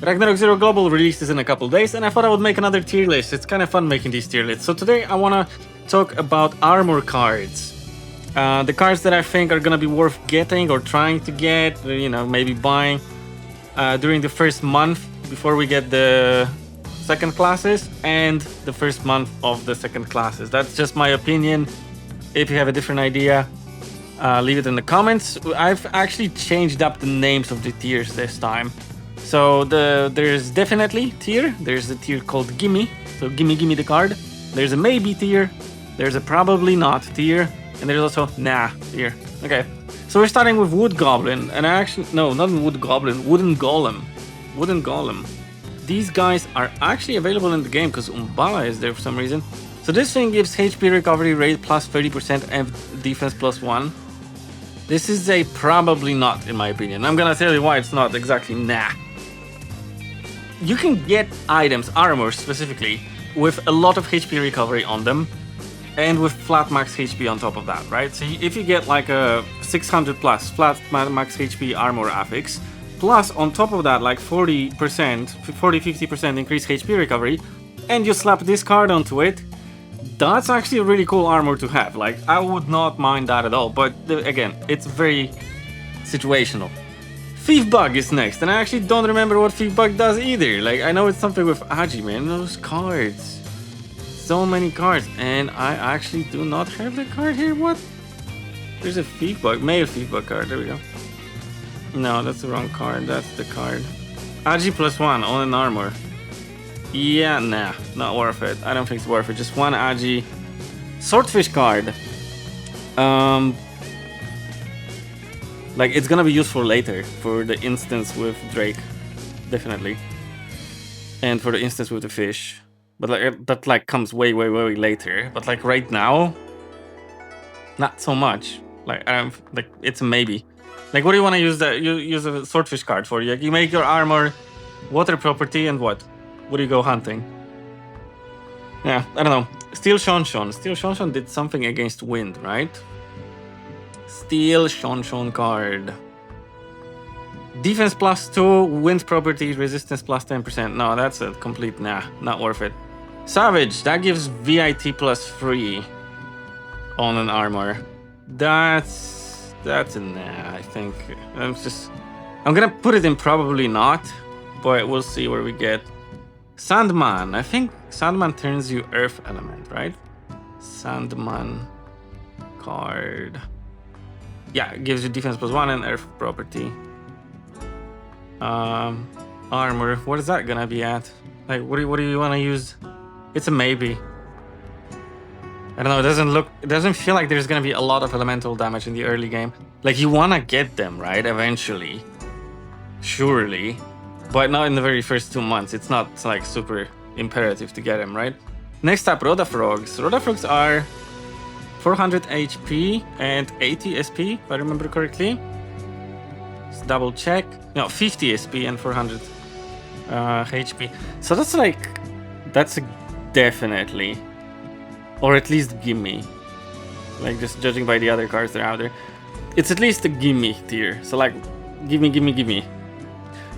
Ragnarok Zero Global releases in a couple days, and I thought I would make another tier list. It's kind of fun making these tier lists. So today I want to talk about armor cards. The cards that I think are gonna be worth getting or trying to get, you know, maybe buying during the first month before we get the second classes and the first month of the second classes. That's just my opinion. If you have a different idea, leave it in the comments. I've actually changed up the names of the tiers this time. So there's definitely tier. There's a tier called gimme. So gimme the card. There's a maybe tier. There's a probably not tier. And there's also nah tier. Okay. So we're starting with Wood Goblin. And no, not Wood Goblin. Wooden Golem. Wooden Golem. These guys are actually available in the game because Umbala is there for some reason. So this thing gives HP recovery rate plus 30% and defense plus 1. This is a probably not, in my opinion. I'm gonna tell you why it's not exactly nah. You can get items, armor specifically, with a lot of HP recovery on them, and with flat max HP on top of that, right? So if you get like a 600 plus flat max HP armor affix, plus on top of that like 40-50% increased HP recovery, and you slap this card onto it, that's actually a really cool armor to have. Like, I would not mind that at all, but again, it's very situational. Thief Bug is next, and I actually don't remember what Thief Bug does either. Like, I know it's something with Aji, man. Those cards. So many cards, and I actually do not have the card here. What? There's a Thief Bug, male Thief Bug card. There we go. No, that's the wrong card. That's the card. Aji plus 1 on an armor. Yeah, nah, not worth it. I don't think it's worth it. Just one Aji. Swordfish card. Like, it's gonna be useful later for the instance with Drake, definitely, and for the instance with the fish. But like that, like comes way later. But like right now, not so much. Like like it's a maybe. Like, what do you want to use that? You use a swordfish card for? You make your armor water property, and what? What do you go hunting? Yeah, I don't know. Steel Shonshon. Steel Shonshon did something against wind, right? Steel Shonshon card. Defense plus 2, wind property, resistance plus 10%. No, that's a complete nah, not worth it. Savage, that gives VIT plus 3 on an armor. That's a nah, I think. I'm gonna put it in probably not, but we'll see where we get. Sandman, I think Sandman turns you earth element, right? Sandman card. Yeah, it gives you defense plus 1 and earth property. Armor, what is that gonna be at? Like, what do you want to use? It's a maybe. I don't know, it doesn't feel like there's gonna be a lot of elemental damage in the early game. Like, you wanna get them, right? Eventually. Surely. But not in the very first 2 months. It's not like super imperative to get them, right? Next up, Rodafrogs. Rodafrogs are 400 HP and 80 SP, if I remember correctly. Let's double check. No, 50 SP and 400 HP. So that's a definitely, or at least gimme. Like, just judging by the other cards that are out there, it's at least a gimme tier. So like, gimme.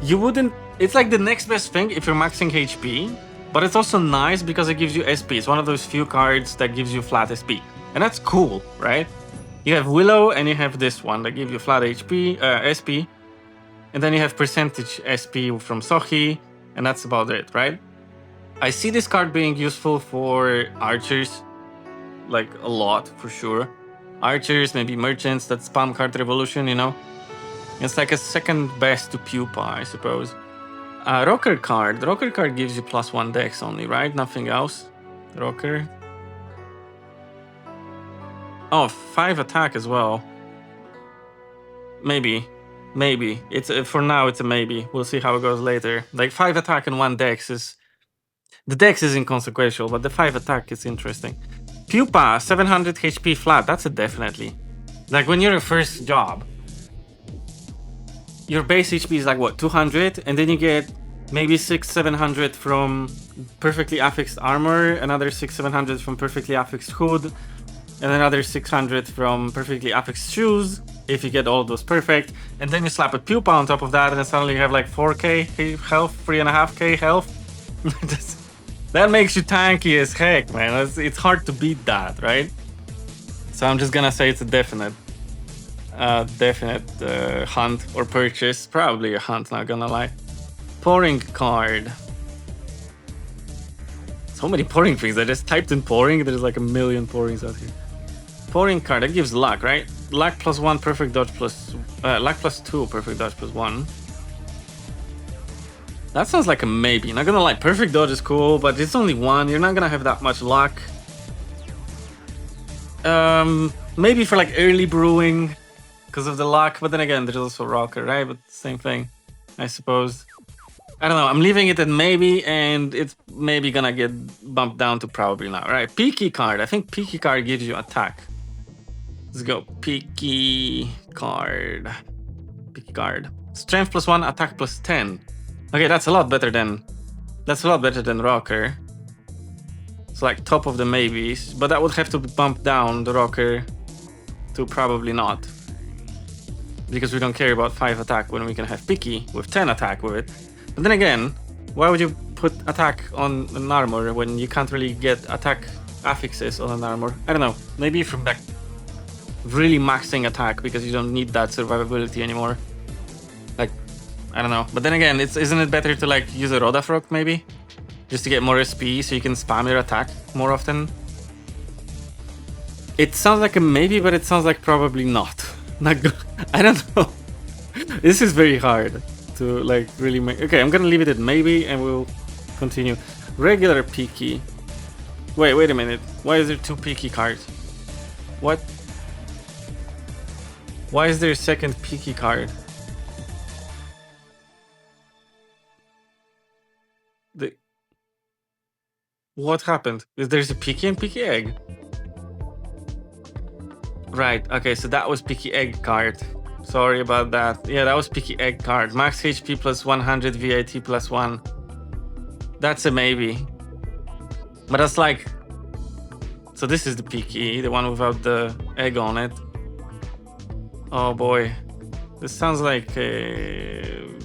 You wouldn't. It's like the next best thing if you're maxing HP, but it's also nice because it gives you SP. It's one of those few cards that gives you flat SP. And that's cool, right? You have Willow and you have this one that give you flat HP, SP. And then you have percentage SP from Sohi, and that's about it, right? I see this card being useful for archers, like a lot, for sure. Archers, maybe merchants that spam card revolution, you know? It's like a second best to Pupa, I suppose. Rocker card. The Rocker card gives you plus 1 dex only, right? Nothing else. Rocker. Oh, 5 attack as well. Maybe. It's for now it's a maybe. We'll see how it goes later. Like 5 attack and 1 dex is... The dex is inconsequential, but the 5 attack is interesting. Pupa, 700 HP flat. That's a definitely. Like, when you're a first job, your base HP is like what, 200, and then you get maybe 600-700 from perfectly affixed armor, another 600-700 from perfectly affixed hood, and another 600 from perfectly affixed shoes, if you get all of those perfect, and then you slap a pupa on top of that, and then suddenly you have like 4k health, 3.5k health. That makes you tanky as heck, man. It's hard to beat that, right? So I'm just gonna say it's a definite hunt or purchase. Probably a hunt, not gonna lie. Pouring card. So many pouring things. I just typed in pouring. There's like a million pourings out here. Pouring card, that gives luck, right? Luck plus 1, perfect dodge plus... luck plus 2, perfect dodge plus 1. That sounds like a maybe. Not gonna lie, perfect dodge is cool, but it's only 1. You're not gonna have that much luck. Maybe for like early brewing because of the luck, but then again, there's also rocker, right? But same thing, I suppose. I don't know. I'm leaving it at maybe, and it's maybe gonna get bumped down to probably not. Right? Peaky card. I think peaky card gives you attack. Let's go. Peaky card. Peaky card. Strength plus 1, attack plus 10. Okay, that's a lot better than. That's a lot better than rocker. It's like top of the maybes, but that would have to bump down the rocker to probably not. Because we don't care about 5 attack when we can have Picky with 10 attack with it. But then again, why would you put attack on an armor when you can't really get attack affixes on an armor? I don't know. Maybe from like really maxing attack because you don't need that survivability anymore. Like, I don't know. But then again, isn't it better to like use a Rodafrog maybe? Just to get more SP so you can spam your attack more often? It sounds like a maybe, but it sounds like probably not. Not good. I don't know. This is very hard to like really make. Okay, I'm gonna leave it at maybe and we'll continue. Regular Peaky. Wait a minute. Why is there 2 Peaky cards? What? Why is there a second Peaky card? What happened? There's a Peaky and Peaky Egg. Right, okay, so that was Peaky Egg card. Sorry about that. Yeah, that was Peaky Egg card. Max HP plus 100, VIT plus 1. That's a maybe. But that's like... So this is the Peaky, the one without the egg on it. Oh boy. This sounds like a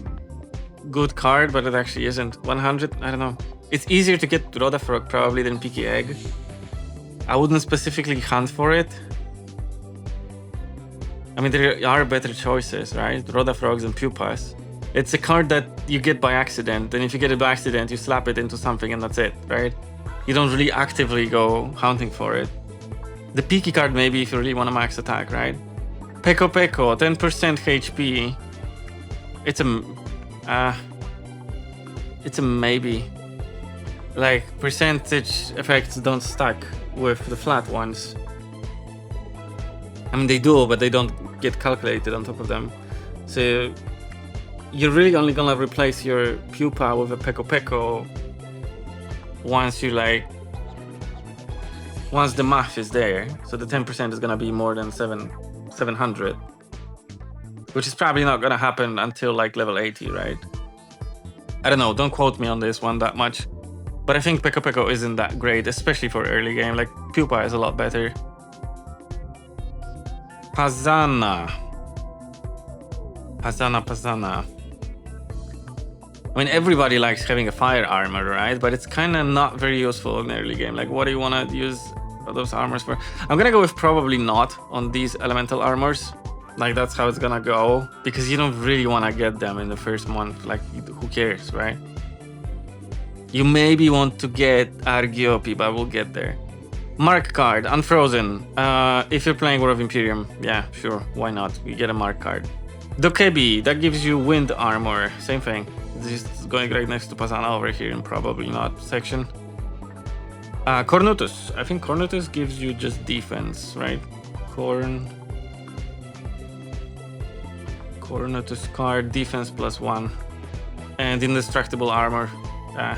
good card, but it actually isn't. 100, I don't know. It's easier to get Rodafrog probably than Peaky Egg. I wouldn't specifically hunt for it. I mean, there are better choices, right? Rodafrogs and Pupas. It's a card that you get by accident, and if you get it by accident, you slap it into something and that's it, right? You don't really actively go hunting for it. The Peaky card maybe if you really want to max attack, right? Peko Peko, 10% HP. It's a maybe. Like, percentage effects don't stack with the flat ones. I mean, they do, but they don't get calculated on top of them. So, you're really only gonna replace your Pupa with a Peko Peko once you like... Once the math is there. So the 10% is gonna be more than 700. Which is probably not gonna happen until like level 80, right? I don't know, don't quote me on this one that much. But I think Peko Peko isn't that great, especially for early game. Like, Pupa is a lot better. Pazana. I mean, everybody likes having a fire armor, right? But it's kind of not very useful in early game. Like, what do you want to use those armors for? I'm gonna go with probably not on these elemental armors. Like, that's how it's gonna go. Because you don't really want to get them in the first month. Like, who cares, right? You maybe want to get Argiopi, but we'll get there. Mark card, Unfrozen. If you're playing War of Imperium, yeah, sure, why not? You get a Mark card. Dokebi, that gives you wind armor. Same thing. This is going right next to Pazana over here in probably not section. Cornutus. I think Cornutus gives you just defense, right? Cornutus card, defense plus 1. And indestructible armor.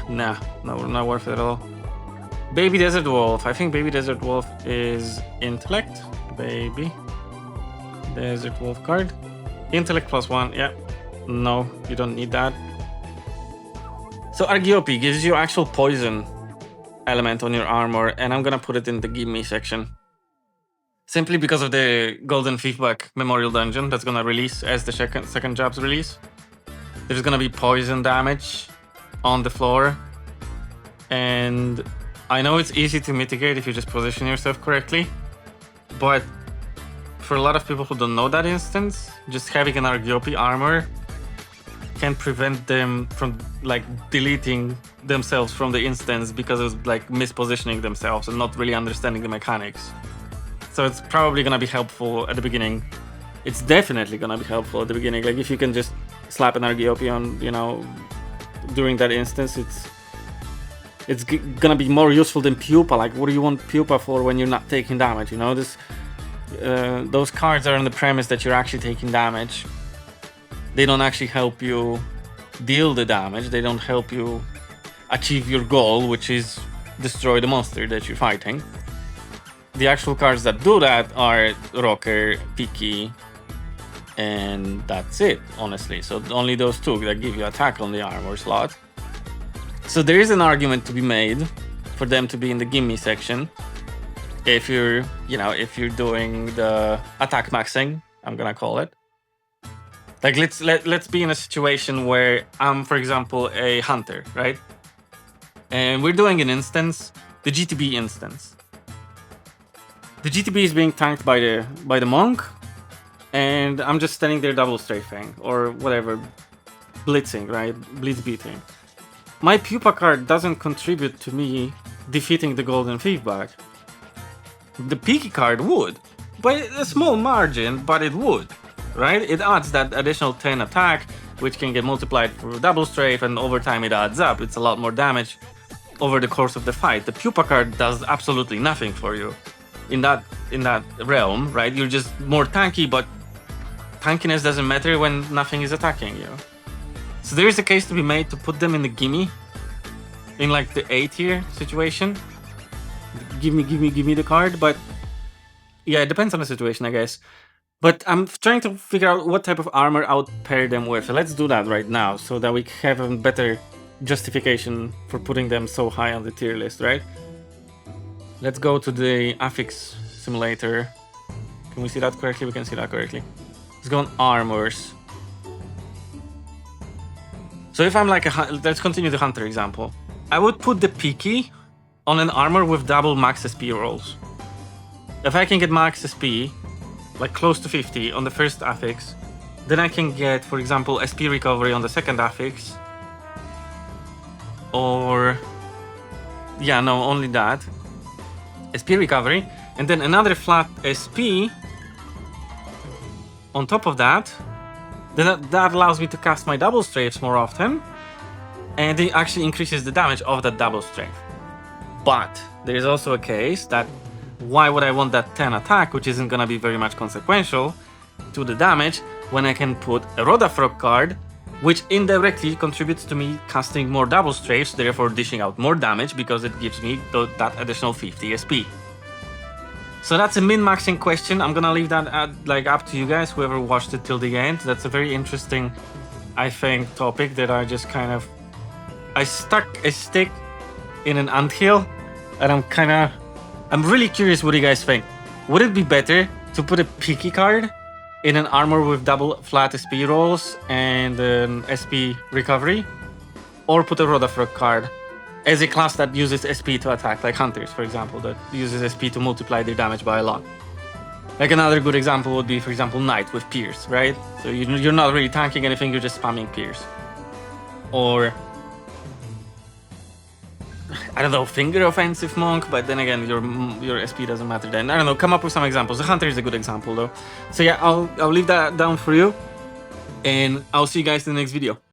Nah, no, not worth it at all. Baby Desert Wolf. I think Baby Desert Wolf is intellect. Baby Desert Wolf card. Intellect plus 1. Yeah. No, you don't need that. So Argiopi gives you actual poison element on your armor, and I'm gonna put it in the gimme section. Simply because of the Golden Feedback Memorial Dungeon that's gonna release as the second job's release. There's gonna be poison damage on the floor. And I know it's easy to mitigate if you just position yourself correctly. But for a lot of people who don't know that instance, just having an Argiopi armor can prevent them from like deleting themselves from the instance because of like mispositioning themselves and not really understanding the mechanics. So it's probably gonna be helpful at the beginning. It's definitely gonna be helpful at the beginning. Like if you can just slap an Argiopi on, you know, during that instance, it's gonna be more useful than Pupa. Like what do you want Pupa for when you're not taking damage? You know, those cards are on the premise that you're actually taking damage. They don't actually help you deal the damage. They don't help you achieve your goal, which is destroy the monster that you're fighting. The actual cards that do that are Rocker, Piki, and that's it, honestly. So only those two that give you attack on the armor slot. So there is an argument to be made for them to be in the gimme section. If you're, you know, if you're doing the attack maxing, I'm gonna call it. Like let's be in a situation where I'm, for example, a hunter, right? And we're doing an instance, the GTB instance. The GTB is being tanked by the monk, and I'm just standing there double strafing or whatever, blitzing, right? Blitz beating. My Pupa card doesn't contribute to me defeating the Golden Feedback. The Piki card would, by a small margin, but it would, right? It adds that additional 10 attack, which can get multiplied for double strafe, and over time it adds up. It's a lot more damage over the course of the fight. The Pupa card does absolutely nothing for you in that realm, right? You're just more tanky, but tankiness doesn't matter when nothing is attacking you. So there is a case to be made to put them in the gimme, in like the A tier situation. Give me the card, but yeah, it depends on the situation, I guess. But I'm trying to figure out what type of armor I would pair them with. So let's do that right now so that we have a better justification for putting them so high on the tier list, right? Let's go to the affix simulator. Can we see that correctly? We can see that correctly. Let's go on armors. So if I'm like let's continue the hunter example. I would put the Piki on an armor with double max SP rolls. If I can get max SP, like close to 50 on the first affix, then I can get, for example, SP recovery on the second affix. Or, yeah, no, only that. SP recovery, and then another flat SP on top of that. Then that allows me to cast my double strafes more often, and it actually increases the damage of that double strafe. But there is also a case that why would I want that 10 attack, which isn't gonna be very much consequential to the damage, when I can put a Rodafrog card, which indirectly contributes to me casting more double strafes, therefore dishing out more damage because it gives me that additional 50 SP. So that's a min-maxing question. I'm gonna leave that up to you guys, whoever watched it till the end. That's a very interesting, I think, topic that I just kind of... I stuck a stick in an anthill, and I'm really curious what you guys think. Would it be better to put a Piki card in an armor with double flat SP rolls and an SP recovery? Or put a Rodafrog card as a class that uses SP to attack, like Hunters, for example, that uses SP to multiply their damage by a lot. Like another good example would be, for example, Knight with Pierce, right? So you're not really tanking anything, you're just spamming Pierce. Or, I don't know, Finger Offensive Monk, but then again, your SP doesn't matter then. I don't know, come up with some examples. The Hunter is a good example though. So yeah, I'll leave that down for you, and I'll see you guys in the next video.